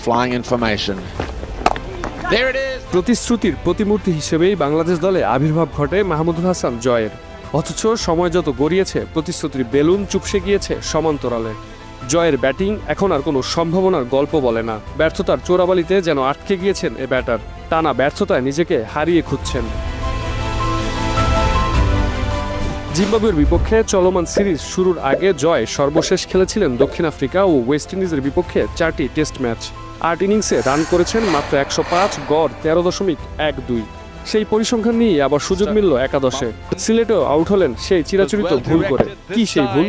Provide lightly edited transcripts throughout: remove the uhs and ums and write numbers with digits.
flying information. There it is. প্রতিশ্রুতির প্রতিমূর্তি হিসেবেই বাংলাদেশ দলে আবির্ভাব ঘটে মাহমুদুল হাসান জয়ের। অথচ সময় যত গড়িয়েছে প্রতিশ্রুতির বেলুন চুপসে গিয়েছে সমান্তরালে। জয়ের ব্যাটিং এখন আর কোনো সম্ভাবনার গল্প বলে না। ব্যর্থতার চোরাবালিতে যেন আটকে গিয়েছেন এ ব্যাটার। টানা ব্যর্থতায় নিজেকে হারিয়ে খুঁজছেন। জিম্বাবুয়ের বিপক্ষে চলমান সিরিজ শুরুর আগে জয় সর্বশেষ খেলেছিলেন দক্ষিণ আফ্রিকা ও ওয়েস্ট ইন্ডিজের বিপক্ষে 4টি টেস্ট ম্যাচ। 8 ইনিংসে রান করেছেন মাত্র 105, গড় 13.12। সেই পরিসংখ্যান নিয়ে আবার সুযোগ মিলল একাদশে। সিলেটেও আউট হলেন সেই চিরাচরিত ভুল করে। কি সেই ভুল?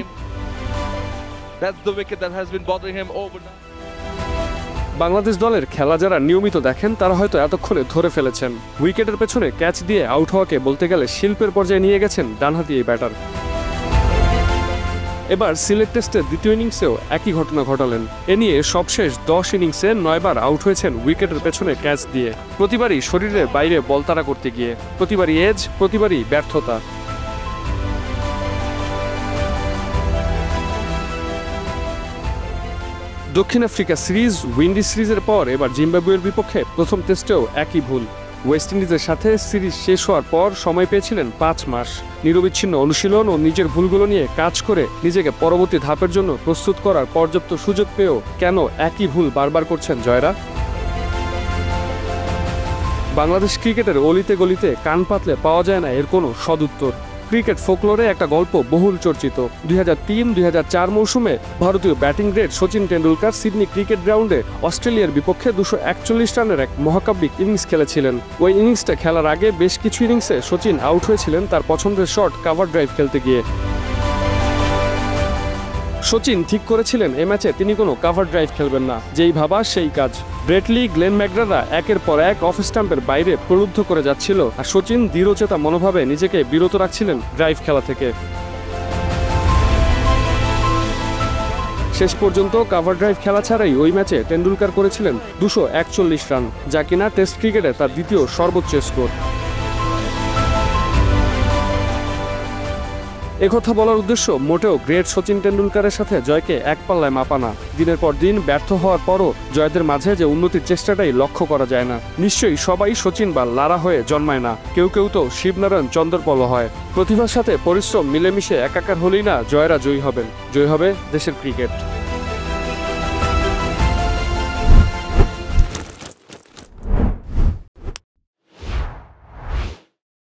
বাংলাদেশ দলের খেলা যারা নিয়মিত দেখেন তারা হয়তো এতক্ষণে ধরে ফেলেছেন, উইকেটের পেছনে ক্যাচ দিয়ে আউট হওয়াকে বলতে গেলে শিল্পের পর্যায়ে নিয়ে গেছেন ডানহাতি এই ব্যাটার। এবার সিলেট টেস্টের দ্বিতীয় ইনিংসেও একই ঘটনা ঘটালেন। এ নিয়ে সবশেষ 10 ইনিংসে 9 বার আউট হয়েছেন উইকেটের পেছনে ক্যাচ দিয়ে। প্রতিবারই শরীরের বাইরে বল তাড়া করতে গিয়ে, প্রতিবারই এজ, প্রতিবারই ব্যর্থতা। দক্ষিণ আফ্রিকা সিরিজ, উইন্ডিজ সিরিজের পর এবার জিম্বাবুয়ের বিপক্ষে প্রথম টেস্টেও একই ভুল। ওয়েস্ট ইন্ডিজের সাথে সিরিজ শেষ হওয়ার পর সময় পেয়েছিলেন 5 মাস। নিরবিচ্ছিন্ন অনুশীলন ও নিজের ভুলগুলো নিয়ে কাজ করে নিজেকে পরবর্তী ধাপের জন্য প্রস্তুত করার পর্যাপ্ত সুযোগ পেয়েও কেন একই ভুল বারবার করছেন জয়রা? বাংলাদেশ ক্রিকেটের অলিতে গলিতে কান পাতলে পাওয়া যায় না এর কোনো সদুত্তর। ক্রিকেট ফোকলোরে একটা গল্প বহুল চর্চিত। 2003-2004 মৌসুমে ভারতীয় batting grade Sachin Tendulkar Sydney cricket গ্রাউন্ডে অস্ট্রেলিয়ার বিপক্ষে 241 রানের এক মহাকাব্যিক ইনিংস খেলেছিলেন। ওই ইনিংসটা খেলার আগে বেশ কিছু ইনিংসে সচিন আউট হয়েছিলেন তার পছন্দের শট কাভার ড্রাইভ খেলতে গিয়ে। সচিন ঠিক করেছিলেন এ ম্যাচে তিনি কোনো কাভার ড্রাইভ খেলবেন না। যেই ভাবা সেই কাজ। ব্রেটলি, গ্লেন ম্যাকগ্রারা একের পর এক অফ স্টাম্পের বাইরে প্রলুব্ধ করে যাচ্ছিল, আর সচিন দৃঢ়চেতা মনোভাবে নিজেকে বিরত রাখছিলেন ড্রাইভ খেলা থেকে। শেষ পর্যন্ত কাভার ড্রাইভ খেলা ছাড়াই ওই ম্যাচে টেন্ডুলকার করেছিলেন 241 রান, যা কিনা টেস্ট ক্রিকেটে তার দ্বিতীয় সর্বোচ্চ স্কোর। একথা বলার উদ্দেশ্য মোটেও গ্রেট সচিন টেন্ডুলকারের সাথে জয়কে এক পাল্লায় মাপানা। দিনের পর দিন ব্যর্থ হওয়ার পরও জয়দের মাঝে যে উন্নতির চেষ্টাটাই লক্ষ্য করা যায় না। নিশ্চয়ই সবাই সচিন বা লারা হয়ে জন্মায় না, কেউ কেউ তো শিবনারায়ণ চন্দ্রপল হয়। প্রতিভার সাথে পরিশ্রম মিলেমিশে একাকার হলেই না জয়রা জয়ী হবেন, জয়ী হবে দেশের ক্রিকেট।